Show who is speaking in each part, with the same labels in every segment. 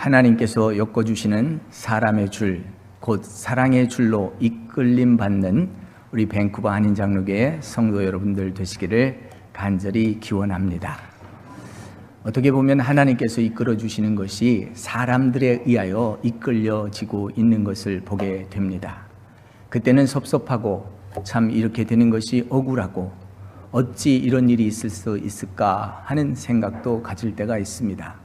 Speaker 1: 하나님께서 엮어주시는 사람의 줄, 곧 사랑의 줄로 이끌림 받는 우리 밴쿠버 한인장로교회 성도 여러분들 되시기를 간절히 기원합니다. 어떻게 보면 하나님께서 이끌어 주시는 것이 사람들에 의하여 이끌려지고 있는 것을 보게 됩니다. 그때는 섭섭하고 참 이렇게 되는 것이 억울하고 어찌 이런 일이 있을 수 있을까 하는 생각도 가질 때가 있습니다.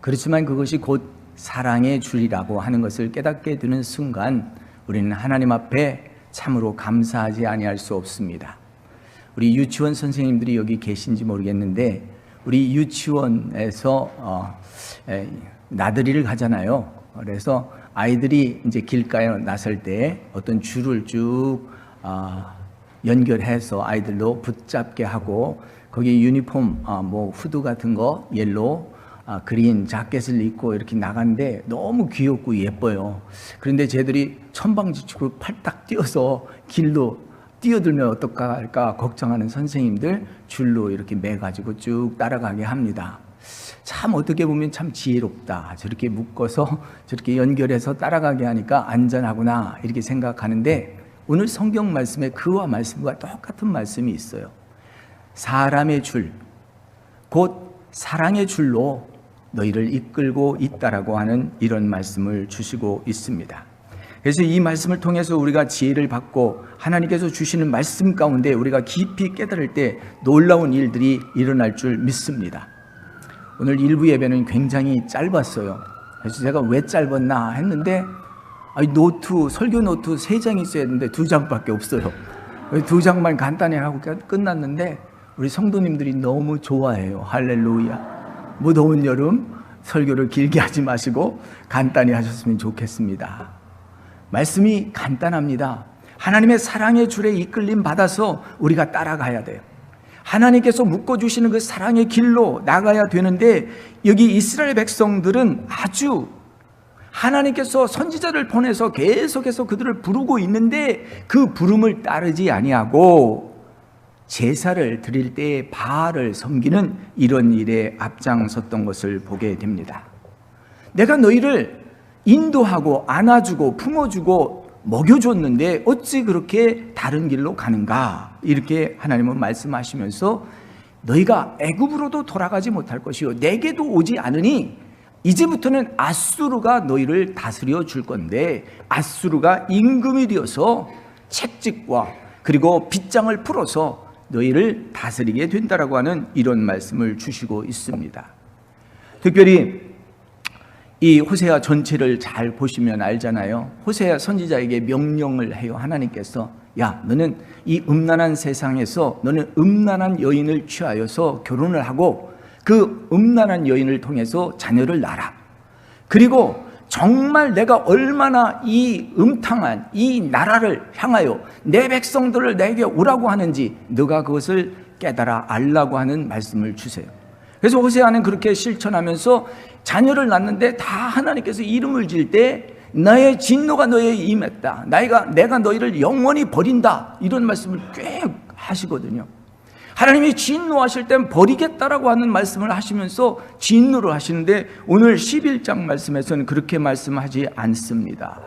Speaker 1: 그렇지만 그것이 곧 사랑의 줄이라고 하는 것을 깨닫게 되는 순간 우리는 하나님 앞에 참으로 감사하지 아니할 수 없습니다. 우리 유치원 선생님들이 여기 계신지 모르겠는데 우리 유치원에서 나들이를 가잖아요. 그래서 아이들이 이제 길가에 나설 때 어떤 줄을 쭉 연결해서 아이들도 붙잡게 하고 거기에 유니폼 뭐 후드 같은 거 옐로우 그린 자켓을 입고 이렇게 나가는데 너무 귀엽고 예뻐요. 그런데 쟤들이 천방지축으로 팔딱 뛰어서 길로 뛰어들면 어떨까 할까 걱정하는 선생님들 줄로 이렇게 매가지고 쭉 따라가게 합니다. 참 어떻게 보면 참 지혜롭다. 저렇게 묶어서 저렇게 연결해서 따라가게 하니까 안전하구나 이렇게 생각하는데 오늘 성경 말씀에 그와 말씀과 똑같은 말씀이 있어요. 사람의 줄, 곧 사랑의 줄로 너희를 이끌고 있다라고 하는 이런 말씀을 주시고 있습니다. 그래서 이 말씀을 통해서 우리가 지혜를 받고 하나님께서 주시는 말씀 가운데 우리가 깊이 깨달을 때 놀라운 일들이 일어날 줄 믿습니다. 오늘 일부 예배는 굉장히 짧았어요. 그래서 제가 왜 짧았나 했는데 설교 노트 3장 있어야 했는데 2장밖에 없어요. 2장만 간단히 하고 끝났는데 우리 성도님들이 너무 좋아해요. 할렐루야. 무더운 여름 설교를 길게 하지 마시고 간단히 하셨으면 좋겠습니다. 말씀이 간단합니다. 하나님의 사랑의 줄에 이끌림 받아서 우리가 따라가야 돼요. 하나님께서 묶어주시는 그 사랑의 길로 나가야 되는데 여기 이스라엘 백성들은 아주 하나님께서 선지자를 보내서 계속해서 그들을 부르고 있는데 그 부름을 따르지 아니하고 제사를 드릴 때 바알을 섬기는 이런 일에 앞장섰던 것을 보게 됩니다. 내가 너희를 인도하고 안아주고 품어주고 먹여줬는데 어찌 그렇게 다른 길로 가는가? 이렇게 하나님은 말씀하시면서 너희가 애굽으로도 돌아가지 못할 것이요 내게도 오지 않으니 이제부터는 아수르가 너희를 다스려 줄 건데 아수르가 임금이 되어서 채찍과 그리고 빗장을 풀어서 너희를 다스리게 된다라고 하는 이런 말씀을 주시고 있습니다. 특별히 이 호세아 전체를 잘 보시면 알잖아요. 호세아 선지자에게 명령을 해요. 하나님께서 야 너는 이 음란한 세상에서 너는 음란한 여인을 취하여서 결혼을 하고 그 음란한 여인을 통해서 자녀를 낳아라. 그리고 정말 내가 얼마나 이 음탕한 이 나라를 향하여 내 백성들을 내게 오라고 하는지 너가 그것을 깨달아 알라고 하는 말씀을 주세요. 그래서 호세아는 그렇게 실천하면서 자녀를 낳는데 다 하나님께서 이름을 지을 때 나의 진노가 너에 임했다. 내가 너희를 영원히 버린다. 이런 말씀을 꽤 하시거든요. 하나님이 진노하실 땐 버리겠다라고 하는 말씀을 하시면서 진노를 하시는데 오늘 11장 말씀에서는 그렇게 말씀하지 않습니다.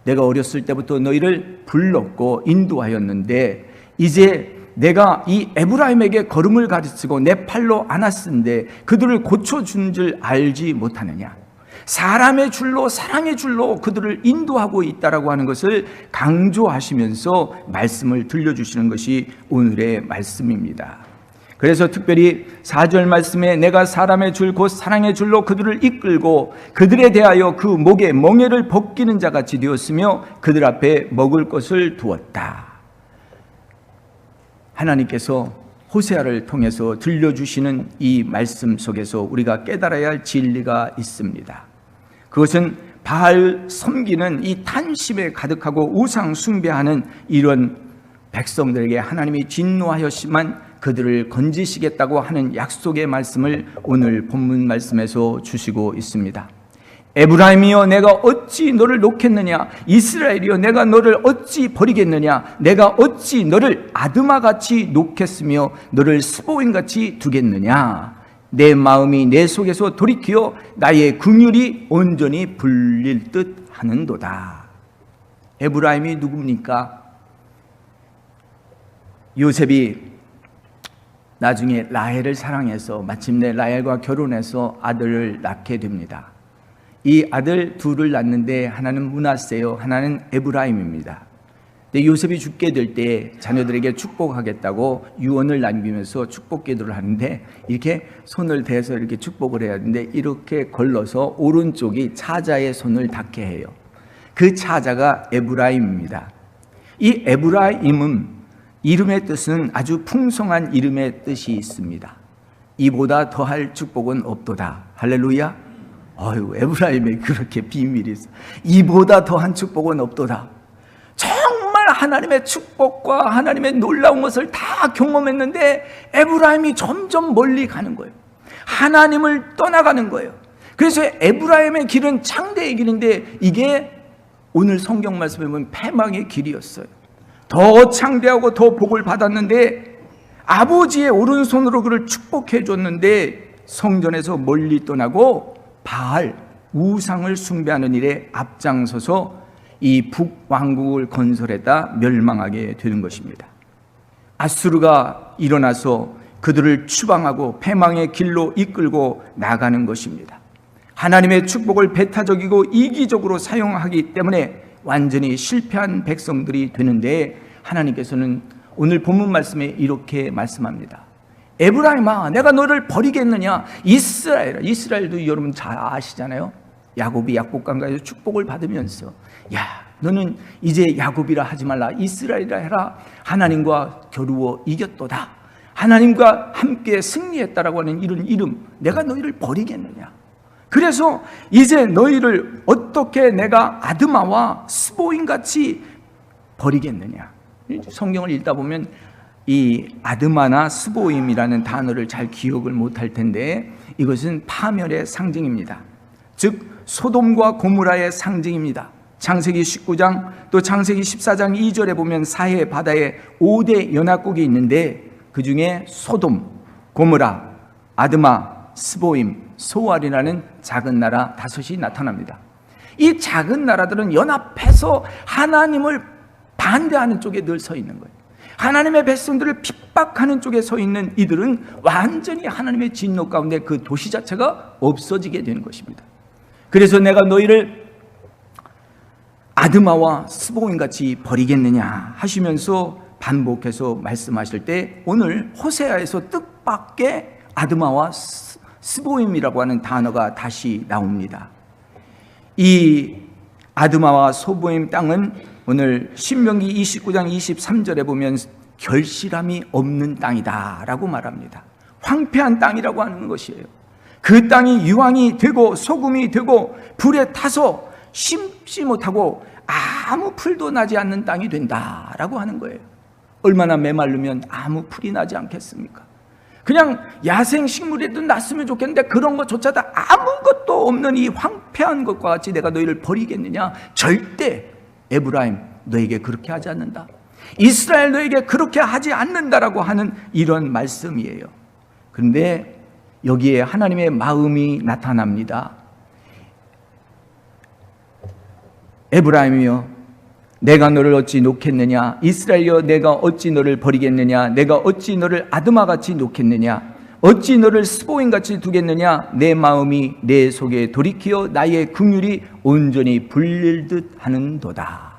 Speaker 1: 내가 어렸을 때부터 너희를 불렀고 인도하였는데 이제 내가 이 에브라임에게 걸음을 가르치고 내 팔로 안았은데 그들을 고쳐준 줄 알지 못하느냐. 사람의 줄로 사랑의 줄로 그들을 인도하고 있다라고 하는 것을 강조하시면서 말씀을 들려주시는 것이 오늘의 말씀입니다. 그래서 특별히 4절 말씀에 내가 사람의 줄 곧 사랑의 줄로 그들을 이끌고 그들에 대하여 그 목에 멍에를 벗기는 자같이 되었으며 그들 앞에 먹을 것을 두었다. 하나님께서 호세아를 통해서 들려주시는 이 말씀 속에서 우리가 깨달아야 할 진리가 있습니다. 그것은 바알 섬기는 이 탐심에 가득하고 우상 숭배하는 이런 백성들에게 하나님이 진노하였지만 그들을 건지시겠다고 하는 약속의 말씀을 오늘 본문 말씀에서 주시고 있습니다. 에브라임이여 내가 어찌 너를 놓겠느냐. 이스라엘이여 내가 너를 어찌 버리겠느냐. 내가 어찌 너를 아드마같이 놓겠으며 너를 스보임같이 두겠느냐. 내 마음이 내 속에서 돌이키어 나의 긍휼이 온전히 불릴 듯 하는도다. 에브라임이 누굽니까? 요셉이 나중에 라헬을 사랑해서 마침내 라헬과 결혼해서 아들을 낳게 됩니다. 이 아들 둘을 낳는데 하나는 므낫세요, 하나는 에브라임입니다. 근데 요셉이 죽게 될 때 자녀들에게 축복하겠다고 유언을 남기면서 축복 기도를 하는데 이렇게 손을 대서 이렇게 축복을 해야 하는데 이렇게 걸러서 오른쪽이 차자의 손을 닿게 해요. 그 차자가 에브라임입니다. 이 에브라임은 이름의 뜻은 아주 풍성한 이름의 뜻이 있습니다. 이보다 더할 축복은 없도다. 할렐루야. 에브라임에 그렇게 비밀이 있어. 이보다 더한 축복은 없도다. 정말 하나님의 축복과 하나님의 놀라운 것을 다 경험했는데 에브라임이 점점 멀리 가는 거예요. 하나님을 떠나가는 거예요. 그래서 에브라임의 길은 창대의 길인데 이게 오늘 성경 말씀에 보면 패망의 길이었어요. 더 창대하고 더 복을 받았는데 아버지의 오른손으로 그를 축복해 줬는데 성전에서 멀리 떠나고 바알 우상을 숭배하는 일에 앞장서서 이 북왕국을 건설했다 멸망하게 되는 것입니다. 아수르가 일어나서 그들을 추방하고 패망의 길로 이끌고 나가는 것입니다. 하나님의 축복을 배타적이고 이기적으로 사용하기 때문에 완전히 실패한 백성들이 되는데 하나님께서는 오늘 본문 말씀에 이렇게 말씀합니다. 에브라임아, 내가 너를 버리겠느냐? 이스라엘도 여러분 잘 아시잖아요. 야곱이 약복강가에서 축복을 받으면서 야, 너는 이제 야곱이라 하지 말라, 이스라엘이라 해라. 하나님과 겨루어 이겼도다. 하나님과 함께 승리했다라고 하는 이런 이름, 내가 너희를 버리겠느냐? 그래서 이제 너희를 어떻게 내가 아드마와 스보임같이 버리겠느냐? 성경을 읽다 보면 이 아드마나 스보임이라는 단어를 잘 기억을 못할 텐데 이것은 파멸의 상징입니다. 즉 소돔과 고모라의 상징입니다. 창세기 19장 또 창세기 14장 2절에 보면 사해 바다에 5대 연합국이 있는데 그 중에 소돔, 고모라, 아드마, 스보임, 소알이라는 작은 나라 5이 나타납니다. 이 작은 나라들은 연합해서 하나님을 반대하는 쪽에 늘 서 있는 거예요. 하나님의 백성들을 핍박하는 쪽에 서 있는 이들은 완전히 하나님의 진노 가운데 그 도시 자체가 없어지게 되는 것입니다. 그래서 내가 너희를 아드마와 스보임같이 버리겠느냐 하시면서 반복해서 말씀하실 때 오늘 호세아에서 뜻밖의 아드마와 스보임이라고 하는 단어가 다시 나옵니다. 이 아드마와 스보임 땅은 오늘 신명기 29장 23절에 보면 결실함이 없는 땅이다 라고 말합니다. 황폐한 땅이라고 하는 것이에요. 그 땅이 유황이 되고 소금이 되고 불에 타서 심지 못하고 아무 풀도 나지 않는 땅이 된다라고 하는 거예요. 얼마나 메마르면 아무 풀이 나지 않겠습니까? 그냥 야생식물이라도 났으면 좋겠는데 그런 것조차도 아무것도 없는 이 황폐한 것과 같이 내가 너희를 버리겠느냐? 절대 에브라임 너에게 그렇게 하지 않는다. 이스라엘 너에게 그렇게 하지 않는다라고 하는 이런 말씀이에요. 그런데 여기에 하나님의 마음이 나타납니다. 에브라임이여, 내가 너를 어찌 놓겠느냐? 이스라엘여, 내가 어찌 너를 버리겠느냐? 내가 어찌 너를 아드마같이 놓겠느냐? 어찌 너를 스보임같이 두겠느냐? 내 마음이 내 속에 돌이키어 나의 긍휼이 온전히 불릴 듯 하는도다.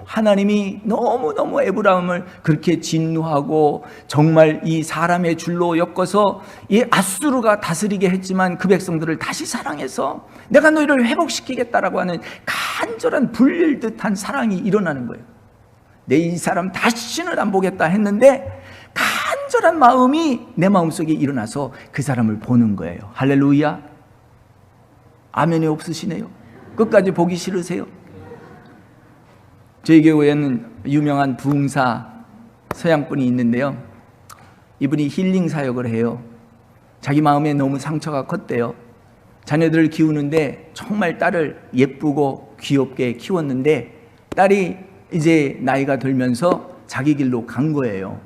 Speaker 1: 하나님이 너무너무 에브라임을 그렇게 진노하고 정말 이 사람의 줄로 엮어서 이 아수르가 다스리게 했지만 그 백성들을 다시 사랑해서 내가 너희를 회복시키겠다라고 하는 간절한 불릴 듯한 사랑이 일어나는 거예요. 내 이 사람 다시는 안 보겠다 했는데 간절한 마음이 내 마음속에 일어나서 그 사람을 보는 거예요. 할렐루야. 아멘이 없으시네요. 끝까지 보기 싫으세요? 저희 교회에는 유명한 부흥사 서양분이 있는데요. 이분이 힐링 사역을 해요. 자기 마음에 너무 상처가 컸대요. 자녀들을 키우는데 정말 딸을 예쁘고 귀엽게 키웠는데 딸이 이제 나이가 들면서 자기 길로 간 거예요.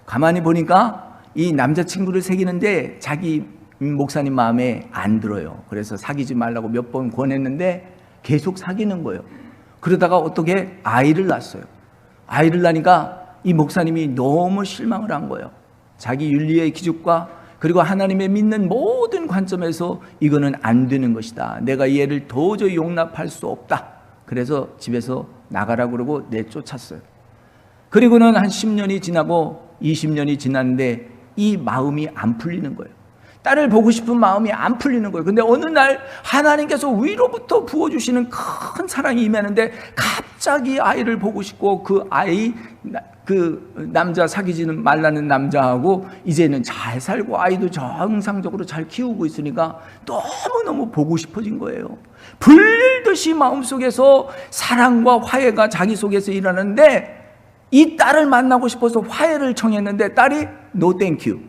Speaker 1: 가만히 보니까 이 남자친구를 사귀는데 자기 목사님 마음에 안 들어요. 그래서 사귀지 말라고 몇 번 권했는데 계속 사귀는 거예요. 그러다가 어떻게 아이를 낳았어요. 아이를 낳으니까 이 목사님이 너무 실망을 한 거예요. 자기 윤리의 기준과 그리고 하나님의 믿는 모든 관점에서 이거는 안 되는 것이다. 내가 이 애를 도저히 용납할 수 없다. 그래서 집에서 나가라고 그러고 내쫓았어요. 그리고는 한 10년이 지나고 20년이 지났는데 이 마음이 안 풀리는 거예요. 딸을 보고 싶은 마음이 안 풀리는 거예요. 근데 어느 날 하나님께서 위로부터 부어주시는 큰 사랑이 임하는데 갑자기 아이를 보고 싶고 그 남자 사귀지는 말라는 남자하고 이제는 잘 살고 아이도 정상적으로 잘 키우고 있으니까 너무너무 보고 싶어진 거예요. 불듯이 마음속에서 사랑과 화해가 자기 속에서 일어나는데 이 딸을 만나고 싶어서 화해를 청했는데 딸이 No thank you.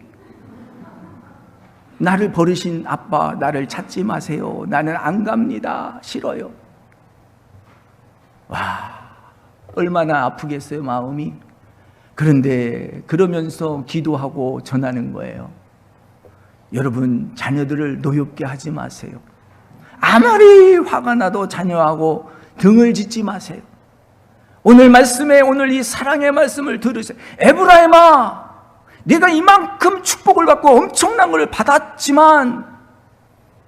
Speaker 1: 나를 버리신 아빠, 나를 찾지 마세요. 나는 안 갑니다. 싫어요. 와, 얼마나 아프겠어요, 마음이. 그런데 그러면서 기도하고 전하는 거예요. 여러분, 자녀들을 노엽게 하지 마세요. 아무리 화가 나도 자녀하고 등을 짓지 마세요. 오늘 말씀에, 오늘 이 사랑의 말씀을 들으세요. 에브라임아, 네가 이만큼 축복을 받고 엄청난 걸 받았지만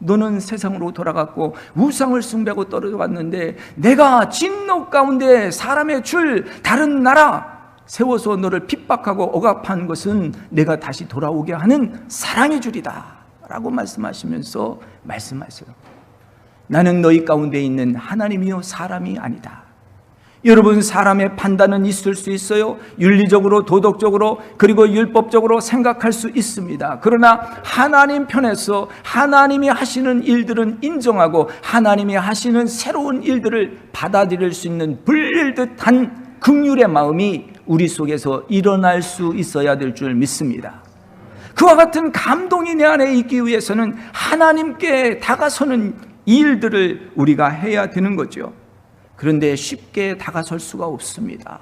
Speaker 1: 너는 세상으로 돌아갔고 우상을 숭배하고 떨어져 왔는데 내가 진노 가운데 사람의 줄 다른 나라 세워서 너를 핍박하고 억압한 것은 내가 다시 돌아오게 하는 사랑의 줄이다 라고 말씀하시면서 말씀하세요. 나는 너희 가운데 있는 하나님이요 사람이 아니다. 여러분, 사람의 판단은 있을 수 있어요. 윤리적으로, 도덕적으로, 그리고 율법적으로 생각할 수 있습니다. 그러나 하나님 편에서 하나님이 하시는 일들은 인정하고 하나님이 하시는 새로운 일들을 받아들일 수 있는 불릴듯한 긍휼의 마음이 우리 속에서 일어날 수 있어야 될 줄 믿습니다. 그와 같은 감동이 내 안에 있기 위해서는 하나님께 다가서는 일들을 우리가 해야 되는 거죠. 그런데 쉽게 다가설 수가 없습니다.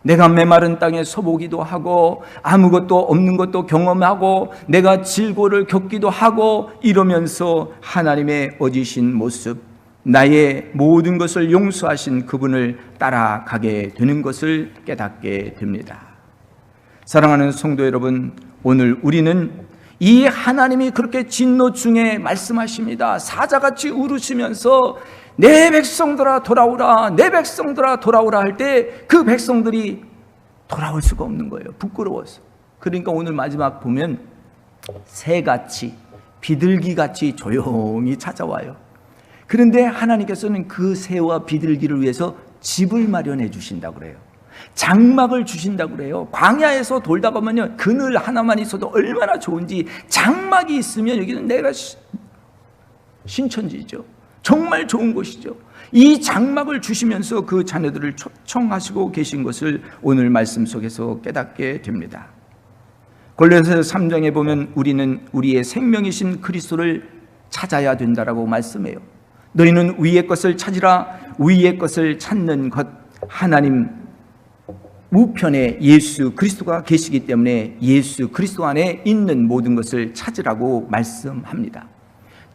Speaker 1: 내가 메마른 땅에 서보기도 하고 아무것도 없는 것도 경험하고 내가 질고를 겪기도 하고 이러면서 하나님의 어지신 모습, 나의 모든 것을 용서하신 그분을 따라가게 되는 것을 깨닫게 됩니다. 사랑하는 성도 여러분, 오늘 우리는 이 하나님이 그렇게 진노 중에 말씀하십니다. 사자같이 울으시면서 내 백성들아 돌아오라, 내 백성들아 돌아오라 할 때 그 백성들이 돌아올 수가 없는 거예요. 부끄러워서. 그러니까 오늘 마지막 보면 새같이 비둘기같이 조용히 찾아와요. 그런데 하나님께서는 그 새와 비둘기를 위해서 집을 마련해 주신다고 그래요. 장막을 주신다고 그래요. 광야에서 돌다 보면요, 그늘 하나만 있어도 얼마나 좋은지 장막이 있으면 여기는 내가 신천지죠. 정말 좋은 곳이죠. 이 장막을 주시면서 그 자녀들을 초청하시고 계신 것을 오늘 말씀 속에서 깨닫게 됩니다. 골로새 3장에 보면 우리는 우리의 생명이신 그리스도를 찾아야 된다라고 말씀해요. 너희는 위의 것을 찾으라. 위의 것을 찾는 것, 하나님 우편에 예수 그리스도가 계시기 때문에 예수 그리스도 안에 있는 모든 것을 찾으라고 말씀합니다.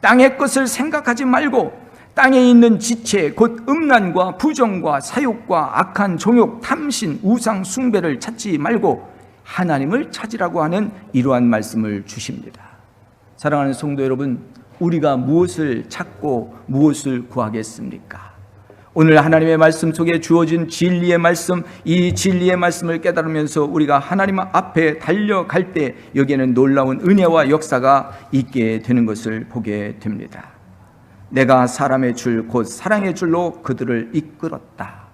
Speaker 1: 땅의 것을 생각하지 말고 땅에 있는 지체 곧 음란과 부정과 사욕과 악한 종욕, 탐신, 우상 숭배를 찾지 말고 하나님을 찾으라고 하는 이러한 말씀을 주십니다. 사랑하는 성도 여러분, 우리가 무엇을 찾고 무엇을 구하겠습니까? 오늘 하나님의 말씀 속에 주어진 진리의 말씀, 이 진리의 말씀을 깨달으면서 우리가 하나님 앞에 달려갈 때 여기에는 놀라운 은혜와 역사가 있게 되는 것을 보게 됩니다. 내가 사람의 줄 곧 사랑의 줄로 그들을 이끌었다.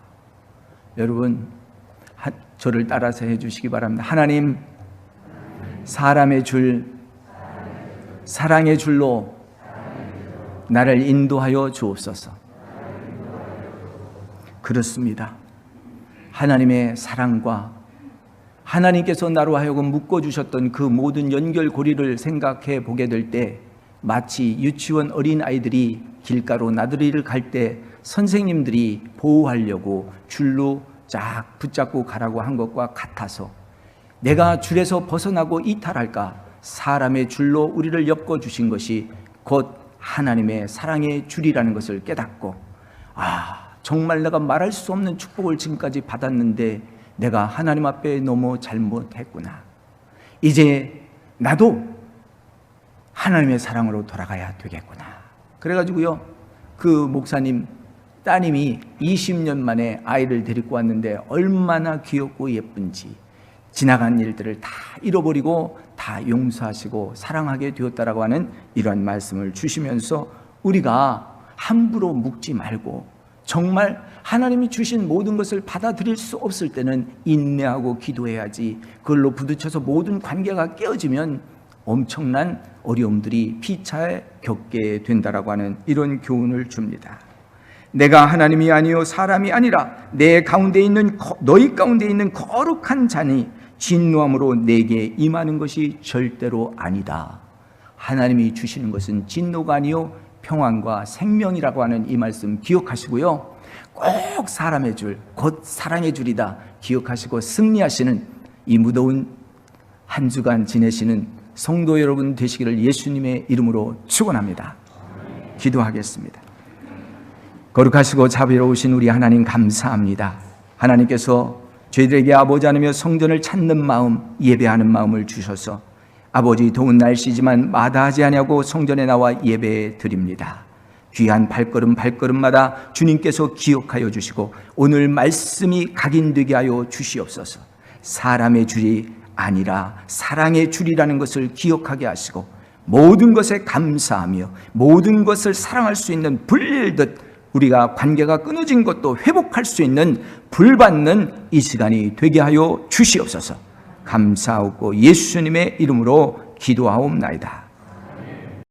Speaker 1: 여러분, 저를 따라서 해주시기 바랍니다. 하나님, 사람의 줄, 사랑의 줄로 나를 인도하여 주옵소서. 그렇습니다. 하나님의 사랑과 하나님께서 나로 하여금 묶어주셨던 그 모든 연결고리를 생각해 보게 될 때 마치 유치원 어린아이들이 길가로 나들이를 갈 때 선생님들이 보호하려고 줄로 쫙 붙잡고 가라고 한 것과 같아서 내가 줄에서 벗어나고 이탈할까, 사람의 줄로 우리를 엮어주신 것이 곧 하나님의 사랑의 줄이라는 것을 깨닫고, 정말 내가 말할 수 없는 축복을 지금까지 받았는데 내가 하나님 앞에 너무 잘못했구나. 이제 나도 하나님의 사랑으로 돌아가야 되겠구나. 그래가지고요, 그 목사님 따님이 20년 만에 아이를 데리고 왔는데 얼마나 귀엽고 예쁜지, 지나간 일들을 다 잃어버리고 다 용서하시고 사랑하게 되었다라고 하는 이런 말씀을 주시면서, 우리가 함부로 묵지 말고 정말 하나님이 주신 모든 것을 받아들일 수 없을 때는 인내하고 기도해야지, 그걸로 부딪혀서 모든 관계가 깨어지면 엄청난 어려움들이 피차에 겪게 된다라고 하는 이런 교훈을 줍니다. 내가 하나님이 아니요 사람이 아니라 내 가운데 있는 너희 가운데 있는 거룩한 자니 진노함으로 내게 임하는 것이 절대로 아니다. 하나님이 주시는 것은 진노가 아니요 평안과 생명이라고 하는 이 말씀 기억하시고요, 꼭 사람의 줄, 곧 사랑의 줄이다 기억하시고 승리하시는 이 무더운 한 주간 지내시는 성도 여러분 되시기를 예수님의 이름으로 축원합니다. 기도하겠습니다. 거룩하시고 자비로우신 우리 하나님 감사합니다. 하나님께서 저희들에게 아버지 하나며 성전을 찾는 마음, 예배하는 마음을 주셔서 아버지 더운 날씨지만 마다하지 아니하고 성전에 나와 예배 드립니다. 귀한 발걸음마다 주님께서 기억하여 주시고 오늘 말씀이 각인되게 하여 주시옵소서. 사람의 줄이 아니라 사랑의 줄이라는 것을 기억하게 하시고 모든 것에 감사하며 모든 것을 사랑할 수 있는 불릴듯 우리가 관계가 끊어진 것도 회복할 수 있는 불받는 이 시간이 되게 하여 주시옵소서. 감사하고 예수님의 이름으로 기도하옵나이다.